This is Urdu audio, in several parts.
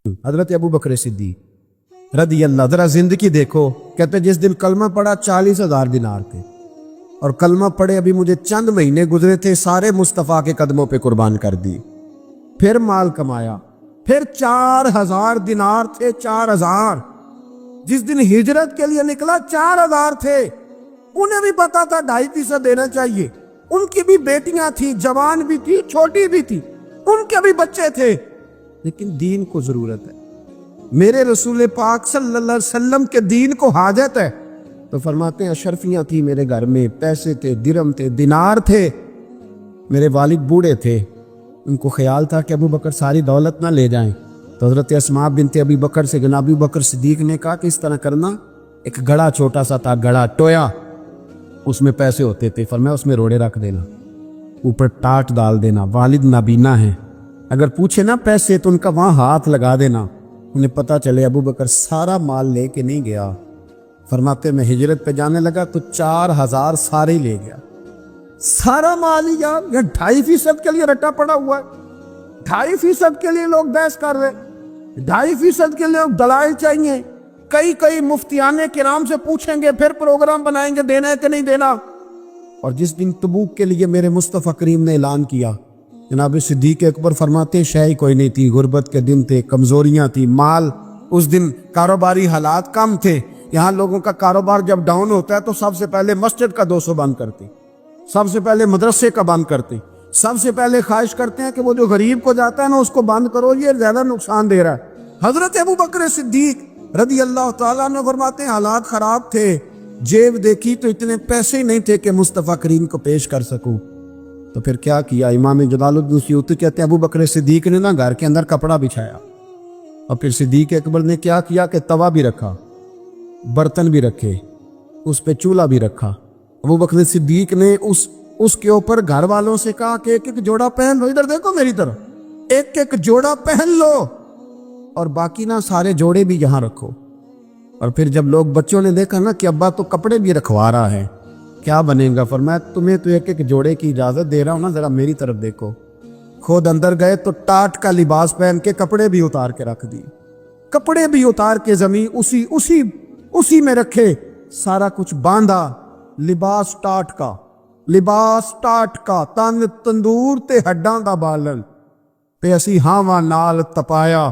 حضرت ابو بکر صدیق رضی اللہ، ذرا زندگی دیکھو. کہتے جس دن کلمہ پڑھا 40,000 دینار تھے، اور کلمہ پڑھے ابھی مجھے چند مہینے گزرے تھے، سارے مصطفیٰ کے قدموں پہ قربان کر دی. پھر مال کمایا، پھر 4,000 دینار تھے. 4,000 جس دن ہجرت کے لیے نکلا 4,000 تھے. انہیں بھی پتا تھا 2.5% دینا چاہیے. ان کی بھی بیٹیاں تھیں، جوان بھی تھی، چھوٹی بھی تھی، ان کے بھی بچے تھے، لیکن دین کو ضرورت ہے. میرے رسول پاک صلی اللہ علیہ وسلم کے دین کو حاجت ہے. تو فرماتے ہیں اشرفیاں تھیں میرے گھر میں، پیسے تھے، درہم تھے، دینار تھے. میرے والد بوڑھے تھے، ان کو خیال تھا کہ ابو بکر ساری دولت نہ لے جائیں. تو حضرت اسماء بنت ابی بکر سے جناب ابو بکر صدیق نے کہا کہ اس طرح کرنا، ایک گڑا چھوٹا سا تھا، گڑا ٹویا، اس میں پیسے ہوتے تھے. فرمایا اس میں روڑے رکھ دینا، اوپر ٹاٹ ڈال دینا. والد نابینا ہیں، اگر پوچھے نا پیسے تو ان کا وہاں ہاتھ لگا دینا، انہیں پتہ چلے ابو بکر سارا مال لے کے نہیں گیا. فرماتے میں ہجرت پہ جانے لگا تو 4,000 سارے ہی لے گیا. سارا مال ہی گیا. 2.5% کے لیے رٹا پڑا ہوا ہے. 2.5% کے لیے لوگ بحث کر رہے، 2.5% کے لیے دلائل چاہیے. کئی مفتیان کرام سے پوچھیں گے، پھر پروگرام بنائیں گے دینا ہے کہ نہیں دینا. اور جس دن تبوک کے لیے میرے مصطفیٰ کریم نے اعلان کیا، جناب صدیق اکبر فرماتے شے کوئی نہیں تھی، غربت کے دن تھے، کمزوریاں تھی، مال اس دن، کاروباری حالات کم تھے. یہاں لوگوں کا کاروبار جب ڈاؤن ہوتا ہے تو سب سے پہلے مسجد کا 200 بند کرتے، سب سے پہلے مدرسے کا بند کرتے، سب سے پہلے خواہش کرتے ہیں کہ وہ جو غریب کو جاتا ہے نا اس کو بند کرو، یہ زیادہ نقصان دے رہا ہے. حضرت ابو بکر صدیق رضی اللہ تعالیٰ عنہ فرماتے ہیں حالات خراب تھے، جیب دیکھی تو اتنے پیسے ہی نہیں تھے کہ مصطفیٰ کریم کو پیش کر سکوں. تو پھر کیا کیا؟ امام جلال الدین سیوطی کہتے ہیں ابو بکر صدیق نے نا گھر کے اندر کپڑا بچھایا، اور پھر صدیق اکبر نے کیا کیا کہ توا بھی رکھا، برتن بھی رکھے، اس پہ چولہا بھی رکھا. ابو بکر صدیق نے اس کے اوپر گھر والوں سے کہا کہ ایک ایک جوڑا پہن لو، ادھر دیکھو میری طرف، ایک ایک جوڑا پہن لو، اور باقی نا سارے جوڑے بھی یہاں رکھو. اور پھر جب لوگ بچوں نے دیکھا نا کہ ابا تو کپڑے بھی رکھوا رہا ہے، کیا بنے گا؟ فرمایا تمہیں تو ایک ایک جوڑے کی اجازت دے رہا ہوں نا، ذرا میری طرف دیکھو. خود اندر گئے تو ٹاٹ کا لباس پہن کے کپڑے بھی اتار کے رکھ دی، کپڑے بھی اتار کے زمین اسی میں رکھے، سارا کچھ باندھا. لباس ٹاٹ کا تن تندور تے ہڈاں دا بالن تے اسی ہاواں نال تپایا،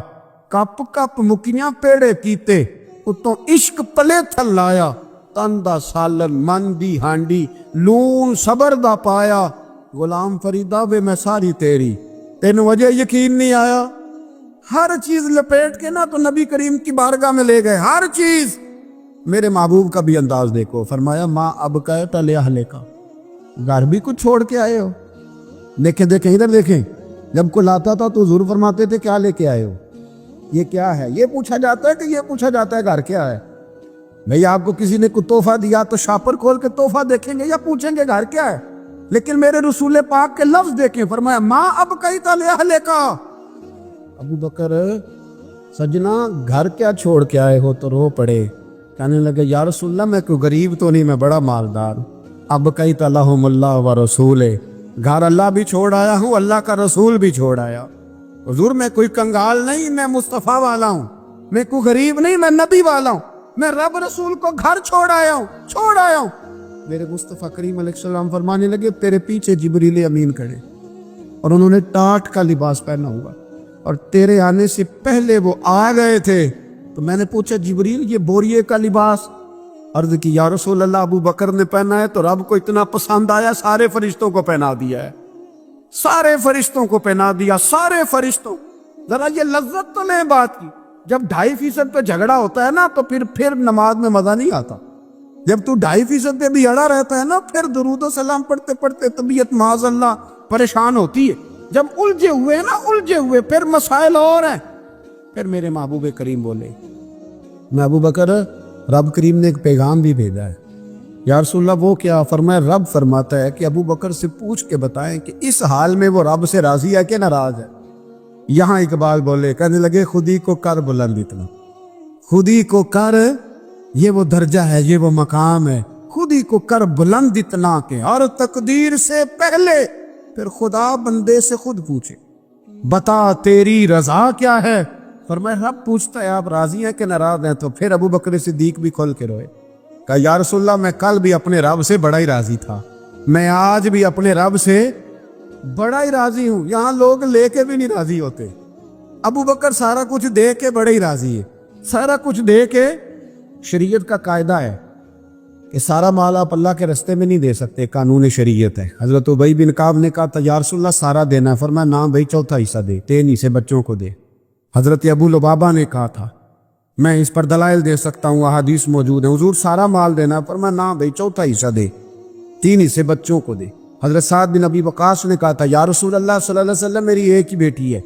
کپ کپ مکیاں پیڑے کیتے، اتوں عشق پلے تھل لایا، تن دا سالن من دی ہانڈی لون صبر دا پایا. غلام فریدا وے میں ساری تیری، تینوں وجہ یقین نہیں آیا. ہر چیز لپیٹ کے نا تو نبی کریم کی بارگاہ میں لے گئے، ہر چیز. میرے محبوب کا بھی انداز دیکھو، فرمایا ماں اب کا ٹلے اہلے کا، گھر بھی کچھ چھوڑ کے آئے ہو. دیکھیں ادھر دیکھیں، جب کوئی لاتا تھا تو حضور فرماتے تھے کیا لے کے آئے ہو، یہ کیا ہے؟ یہ پوچھا جاتا ہے کہ یہ پوچھا جاتا ہے گھر کیا ہے؟ بھئی آپ کو کسی نے کوئی تحفہ دیا تو شاپر کھول کے تحفہ دیکھیں گے یا پوچھیں گے گھر کیا ہے؟ لیکن میرے رسول پاک کے لفظ دیکھیں، فرمایا ماں اب کئی تلے اہلے کا. ابو بکر سجنا گھر کیا چھوڑ کے آئے ہو؟ تو رو پڑے، کہنے لگے یا رسول اللہ میں کوئی غریب تو نہیں، میں بڑا مالدار. اب کئی تلہم اللہ و رسول، گھر اللہ بھی چھوڑ آیا ہوں، اللہ کا رسول بھی چھوڑ آیا. حضور میں کوئی کنگال نہیں، میں مصطفیٰ والا ہوں، میں کوئی غریب نہیں، میں نبی والا ہوں، میں رب رسول کو گھر چھوڑ آیا ہوں. میرے مصطفیٰ کریم علیہ السلام فرمانے لگے تیرے پیچھے جبریل امین کھڑے، اور انہوں نے ٹاٹ کا لباس پہنا ہوا، اور تیرے آنے سے پہلے وہ آ گئے تھے. تو میں نے پوچھا جبریل یہ بوریے کا لباس؟ عرض کی یا رسول اللہ ابو بکر نے پہنا ہے تو رب کو اتنا پسند آیا سارے فرشتوں کو پہنا دیا ہے، سارے فرشتوں کو پہنا دیا، سارے فرشتوں. ذرا یہ لذت تو لیں بات کی، جب 2.5% پہ جھگڑا ہوتا ہے نا تو پھر نماز میں مزہ نہیں آتا. جب تو 2.5% پہ بھی اڑا رہتا ہے نا، پھر درود و سلام پڑھتے پڑھتے طبیعت معاذ اللہ پریشان ہوتی ہے. جب الجھے ہوئے پھر مسائل اور ہیں. پھر میرے محبوب کریم بولے میں ابو بکر رب کریم نے ایک پیغام بھی بھیجا ہے. یا رسول اللہ وہ کیا؟ فرمایا رب فرماتا ہے کہ ابو بکر سے پوچھ کے بتائیں کہ اس حال میں وہ رب سے راضی ہے کہ ناراض ہے. یہاں اقبال بولے، کہنے لگے خودی کو کر بلند اتنا، خودی کو کر، یہ وہ درجہ ہے، یہ وہ مقام ہے، خودی کو کر بلند اتنا کہ اور تقدیر سے پہلے پھر خدا بندے سے خود پوچھے بتا تیری رضا کیا ہے، فرمایا رب پوچھتا ہے آپ راضی ہیں کہ ناراض ہیں؟ تو پھر ابو بکر صدیق بھی کھول کے روئے، کہا یا رسول اللہ میں کل بھی اپنے رب سے بڑا ہی راضی تھا، میں آج بھی اپنے رب سے بڑا ہی راضی ہوں۔ یہاں لوگ لے کے بھی نہیں راضی ہوتے، ابو بکر سارا کچھ دے کے بڑے ہی راضی ہے، سارا کچھ دے کے۔ شریعت کا قاعدہ ہے کہ سارا مال آپ اللہ کے رستے میں نہیں دے سکتے، قانون شریعت ہے۔ حضرت ابی بن کعب نے کہا تو یا رسول اللہ سارا دینا ہے، فرمایا نہ بھائی چوتھا حصہ دے، 3 حصے بچوں کو دے۔ حضرت ابو لبابہ نے کہا تھا میں اس پر دلائل دے سکتا ہوں، احادیث موجود ہیں، حضور سارا مال دینا، فرمایا نہ بھائی چوتھا حصہ دے، 3 حصے بچوں کو دے۔ حضرت سعد بن ابی وقاص نے کہا تھا یا رسول اللہ صلی اللہ علیہ وسلم میری ایک ہی بیٹی ہے،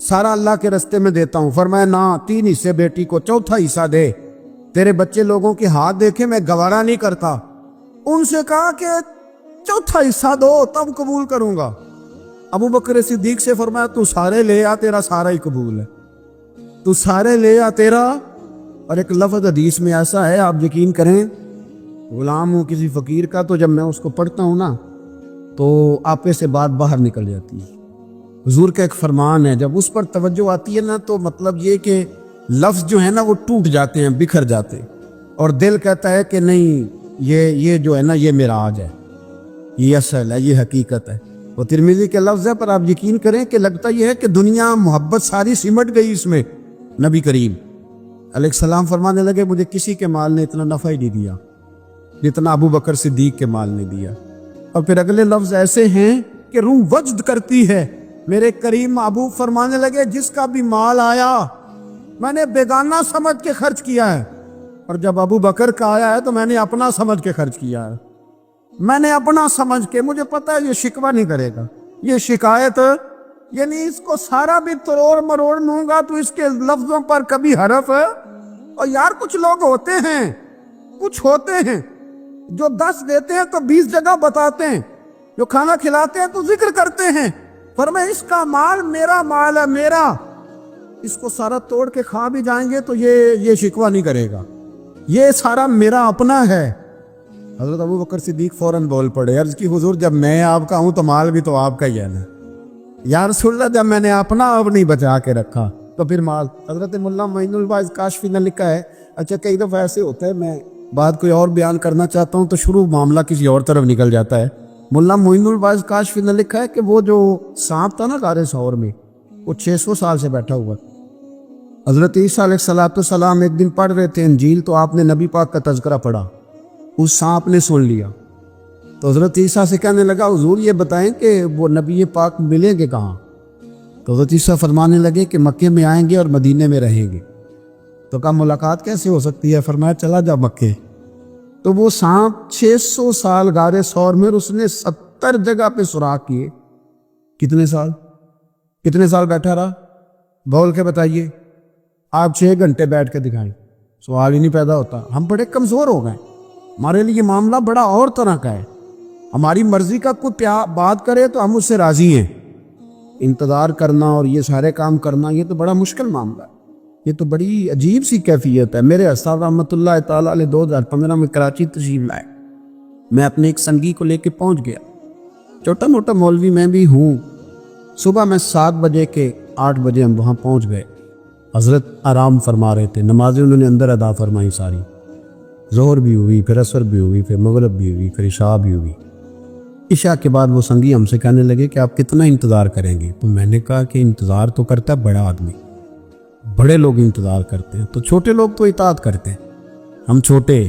سارا اللہ کے رستے میں دیتا ہوں، فرمایا نہ 3 حصے بیٹی کو، چوتھا حصہ دے، تیرے بچے لوگوں کے ہاتھ دیکھے میں گوارا نہیں کرتا۔ ان سے کہا کہ چوتھا حصہ دو تب قبول کروں گا۔ ابو بکر صدیق سے فرمایا تو سارے لے آ، تیرا سارا ہی قبول ہے، تو سارے لے آ تیرا۔ اور ایک لفظ حدیث میں ایسا ہے، آپ یقین کریں، غلام ہوں کسی فقیر کا، تو جب میں اس کو پڑھتا ہوں نا تو آپے سے بات باہر نکل جاتی ہے۔ حضور کا ایک فرمان ہے، جب اس پر توجہ آتی ہے نا تو مطلب یہ کہ لفظ جو ہے نا وہ ٹوٹ جاتے ہیں، بکھر جاتے ہیں، اور دل کہتا ہے کہ نہیں یہ جو ہے نا یہ معراج ہے، یہ اصل ہے، یہ حقیقت ہے۔ وہ ترمذی کے لفظ ہے، پر آپ یقین کریں کہ لگتا یہ ہے کہ دنیا محبت ساری سمٹ گئی اس میں۔ نبی کریم علیہ السلام فرمانے لگے مجھے کسی کے مال نے اتنا نفع ہی نہیں دیا جتنا ابو بکر صدیق کے مال نے دیا۔ اور پھر اگلے لفظ ایسے ہیں کہ روح وجد کرتی ہے۔ میرے کریم محبوب فرمانے لگے جس کا بھی مال آیا میں نے بیگانہ سمجھ کے خرچ کیا ہے، اور جب ابو بکر کا آیا ہے تو میں نے اپنا سمجھ کے خرچ کیا ہے، میں نے اپنا سمجھ کے، مجھے پتا ہے یہ شکوہ نہیں کرے گا، یہ شکایت، یعنی اس کو سارا بھی تروڑ مروڑ لوں گا تو اس کے لفظوں پر کبھی حرف۔ اور یار کچھ لوگ ہوتے ہیں جو 10 دیتے ہیں تو 20 جگہ بتاتے ہیں، جو کھانا کھلاتے ہیں تو ذکر کرتے ہیں، فرمایا اس کا مال میرا مال ہے، میرا، اس کو سارا توڑ کے کھا بھی جائیں گے تو یہ شکوہ نہیں کرے گا، یہ سارا میرا اپنا ہے۔ حضرت ابو بکر صدیق فوراً بول پڑے، عرض کی حضور جب میں آپ کا ہوں تو مال بھی تو آپ کا ہی ہے نا۔ یا رسول اللہ جب میں نے اپنا اب نہیں بچا کے رکھا تو پھر مال۔ حضرت مولانا معین الواعظ کاشفی نے لکھا ہے، اچھا کئی دفعہ ایسے ہوتا ہے میں بات کوئی اور بیان کرنا چاہتا ہوں تو شروع معاملہ کسی اور طرف نکل جاتا ہے۔ مولانا معین الواعظ کاشفی نے لکھا ہے کہ وہ جو سانپ تھا نا غار ثور میں، وہ 600 سال سے بیٹھا ہوا۔ حضرت عیسیٰ علیہ السلام ایک دن پڑھ رہے تھے انجیل، تو آپ نے نبی پاک کا تذکرہ پڑھا، اس سانپ نے سن لیا، تو حضرت عیسیٰ سے کہنے لگا حضور یہ بتائیں کہ وہ نبی پاک ملیں گے کہاں؟ تو حضرت عیسیٰ فرمانے لگے کہ مکے میں آئیں گے اور مدینے میں رہیں گے۔ تو کہا ملاقات کیسے ہو سکتی ہے؟ فرمایا چلا جا مکے۔ تو وہ سانپ 600 سال غار ثور میں، اس نے 70 جگہ پہ سوراخ کیے۔ کتنے سال بیٹھا رہا؟ بول کے بتائیے۔ آپ 6 گھنٹے بیٹھ کے دکھائیں، سوال ہی نہیں پیدا ہوتا۔ ہم بڑے کمزور ہو گئے، ہمارے لیے معاملہ بڑا اور طرح کا ہے، ہماری مرضی کا کوئی بات کرے تو ہم اس سے راضی ہیں۔ انتظار کرنا اور یہ سارے کام کرنا یہ تو بڑا مشکل معاملہ ہے، یہ تو بڑی عجیب سی کیفیت ہے۔ میرے استاد رحمۃ اللہ تعالیٰ علیہ 2015 میں کراچی تشریف لائے، میں اپنے ایک سنگی کو لے کے پہنچ گیا، چھوٹا موٹا مولوی میں بھی ہوں۔ صبح میں 7 بجے کے 8 بجے ہم وہاں پہنچ گئے، حضرت آرام فرما رہے تھے، نمازیں انہوں نے اندر ادا فرمائی ساری، ظہر بھی ہوئی، پھر عصر بھی ہوئی، پھر مغرب بھی ہوئی، پھر عشاء بھی ہوئی۔ عشاء کے بعد وہ سنگی ہم سے کہنے لگے کہ آپ کتنا انتظار کریں گے؟ تو میں نے کہا کہ انتظار تو کرتا ہے بڑا آدمی، بڑے لوگ انتظار کرتے ہیں، تو چھوٹے لوگ تو اطاعت کرتے ہیں، ہم چھوٹے،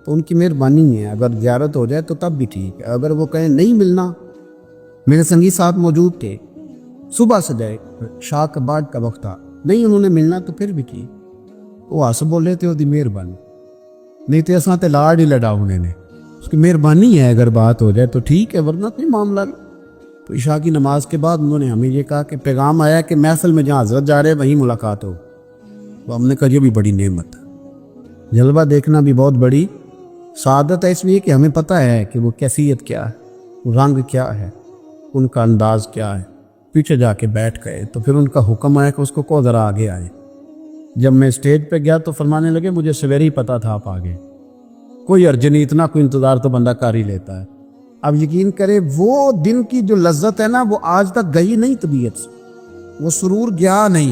تو ان کی مہربانی ہے، اگر زیارت ہو جائے تو تب بھی ٹھیک ہے، اگر وہ کہیں نہیں ملنا۔ میرے سنگی ساتھ موجود تھے، صبح سے جائے شاہ کا بعد کا وقت تھا، نہیں انہوں نے ملنا تو پھر بھی ٹھیک، وہ ہس بولے تھے وہ مہربانی، نہیں تو ایسا تے لاڑ ہی لڑا انہیں نے، اس کی مہربانی ہے، اگر بات ہو جائے تو ٹھیک ہے، ورنہ کوئی معاملہ نہیں۔ تو عشاء کی نماز کے بعد انہوں نے ہمیں یہ کہا کہ پیغام آیا کہ محفل میں جہاں حضرت جا رہے وہیں ملاقات ہو۔ تو ہم نے کہا یہ بھی بڑی نعمت ہے، جلوہ دیکھنا بھی بہت بڑی سعادت ہے، اس لیے کہ ہمیں پتہ ہے کہ وہ کیفیت کیا ہے، رنگ کیا ہے، ان کا انداز کیا ہے۔ پیچھے جا کے بیٹھ گئے تو پھر ان کا حکم آیا کہ اس کو ذرا آگے آئے۔ جب میں اسٹیج پہ گیا تو فرمانے لگے مجھے سویرے ہی پتا تھا آپ آگے، کوئی عرض نہیں، اتنا کوئی انتظار تو بندہ کر ہی لیتا ہے۔ اب یقین کرے وہ دن کی جو لذت ہے نا وہ آج تک گئی نہیں طبیعت سے، وہ سرور گیا نہیں۔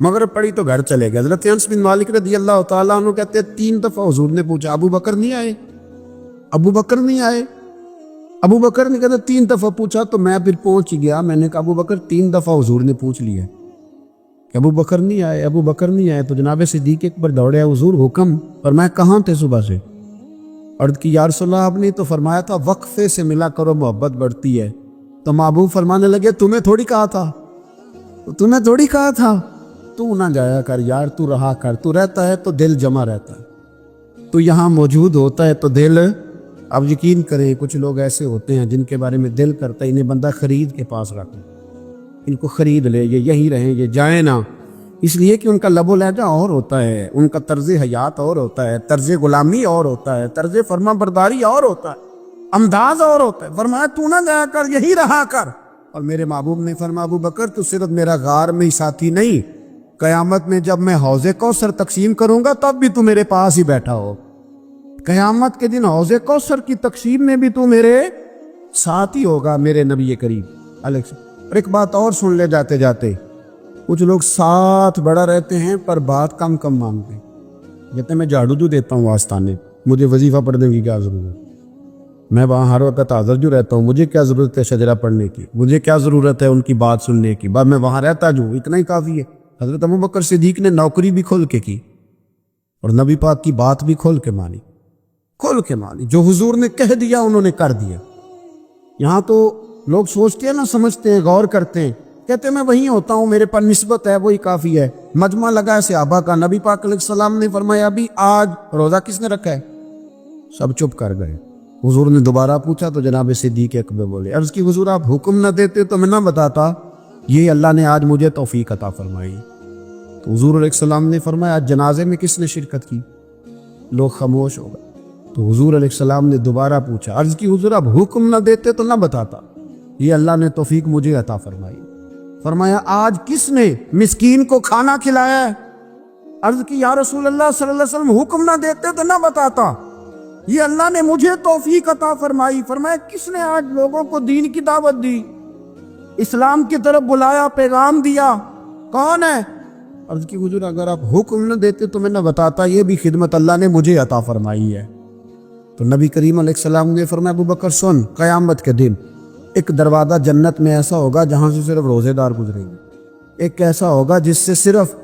مغرب پڑی تو گھر چلے گئے. حضرت انس بن مالک رضی اللہ تعالیٰ عنہ کہتے ہیں 3 دفعہ حضور نے پوچھا ابو بکر نہیں آئے, ابو بکر نہیں آئے, ابو بکر نے کہتے 3 دفعہ پوچھا تو میں پھر پہنچ گیا. میں نے کہا ابو بکر 3 دفعہ حضور نے پوچھ لیا کہ ابو بکر نہیں آئے, ابو بکر نہیں آئے. تو جناب صدیق اکبر دوڑے, حضور حکم. اور میں کہاں تھے صبح سے؟ عرض کی یا رسول اللہ آپ نے تو فرمایا تھا وقفے سے ملا کرو محبت بڑھتی ہے. تو محبوب فرمانے لگے تمہیں تھوڑی کہا تھا, تمہیں تھوڑی کہا تھا, تو نہ جایا کر یار, تو رہا کر. تو رہتا ہے تو دل جمع رہتا ہے, تو یہاں موجود ہوتا ہے تو دل. اب یقین کریں کچھ لوگ ایسے ہوتے ہیں جن کے بارے میں دل کرتا ہے انہیں بندہ خرید کے پاس رکھ, ان کو خرید لے, یہ یہی رہیں, یہ جائیں نہ. اس لیے کہ ان کا لب و لہجہ اور ہوتا ہے, ان کا طرز حیات اور ہوتا ہے, طرز غلامی اور ہوتا ہے, طرز فرما برداری اور ہوتا ہے, انداز اور ہوتا ہے. فرمایا تو نہ جایا کر, یہی رہا کر. اور میرے محبوب نے فرمایا ابو بکر تو صرف میرا غار میں ہی ساتھی نہیں, قیامت میں جب میں حوض کوثر تقسیم کروں گا تب بھی تو میرے پاس ہی بیٹھا ہو. قیامت کے دن حوض کوثر کی تقسیم میں بھی تو میرے ساتھ ہی ہوگا میرے نبی کریم علیہ السلام. اور ایک بات اور سن لے جاتے جاتے, کچھ لوگ ساتھ بڑا رہتے ہیں پر بات کم کم مانگتے ہیں. کہتے ہیں میں جھاڑو جو دیتا ہوں آستانے, مجھے وظیفہ پڑھنے کی کیا ضرورت, میں وہاں ہر وقت حاضر جو رہتا ہوں, مجھے کیا ضرورت ہے شجرہ پڑھنے کی, مجھے کیا ضرورت ہے ان کی بات سننے کی, میں وہاں رہتا جو اتنا ہی کافی ہے. حضرت ابو بکر صدیق نے نوکری بھی کھول کے کی اور نبی پاک کی بات بھی کھول کے مانی, کھول کے مانی. جو حضور نے کہہ دیا انہوں نے کر دیا. یہاں تو لوگ سوچتے ہیں نہ سمجھتے ہیں, غور کرتے ہیں, کہتے ہیں میں وہیں ہوتا ہوں, میرے پر نسبت ہے وہی کافی ہے. مجمع لگا ہے صحابہ کا, نبی پاک علیہ السلام نے فرمایا ابھی آج روزہ کس نے رکھا ہے؟ سب چپ کر گئے. حضور نے دوبارہ پوچھا تو جناب صدیق اکبر بولے, عرض کی حضور آپ حکم نہ دیتے تو میں نہ بتاتا, یہ اللہ نے آج مجھے توفیق عطا فرمائی. تو حضور علیہ السلام نے فرمایا آج جنازے میں کس نے شرکت کی؟ لوگ خاموش ہو گئے. تو حضور علیہ السلام نے دوبارہ پوچھا, عرض کی حضور آپ حکم نہ دیتے تو نہ بتاتا, یہ اللہ نے توفیق مجھے عطا فرمائی. فرمایا آج کس نے مسکین کو کھانا کھلایا ہے؟ عرض کی یا رسول اللہ صلی اللہ علیہ وسلم حکم نہ دیتے تو نہ بتاتا, یہ اللہ نے مجھے توفیق عطا فرمائی. فرمایا کس نے آج لوگوں کو دین کی دعوت دی, اسلام کی طرف بلایا, پیغام دیا, کون ہے؟ عرض کی حضور اگر آپ حکم نہ دیتے تو میں نہ بتاتا, یہ بھی خدمت اللہ نے مجھے عطا فرمائی ہے. تو نبی کریم علیہ السلام نے فرمایا ابو بکر سن, قیامت کے دن ایک دروازہ جنت میں ایسا ہوگا جہاں سے صرف روزے دار گزریں گے, ایک ایسا ہوگا جس سے صرف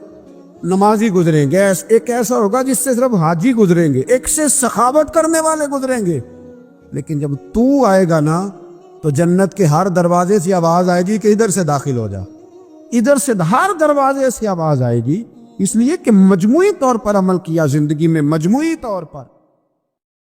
نمازی گزریں گے, ایک ایسا ہوگا جس سے صرف حاجی گزریں گے, ایک سے سخاوت کرنے والے گزریں گے. لیکن جب تو آئے گا نا تو جنت کے ہر دروازے سے آواز آئے گی کہ ادھر سے داخل ہو جا, ادھر سے ہر دروازے سے آواز آئے گی. اس لیے کہ مجموعی طور پر عمل کیا زندگی میں, مجموعی طور پر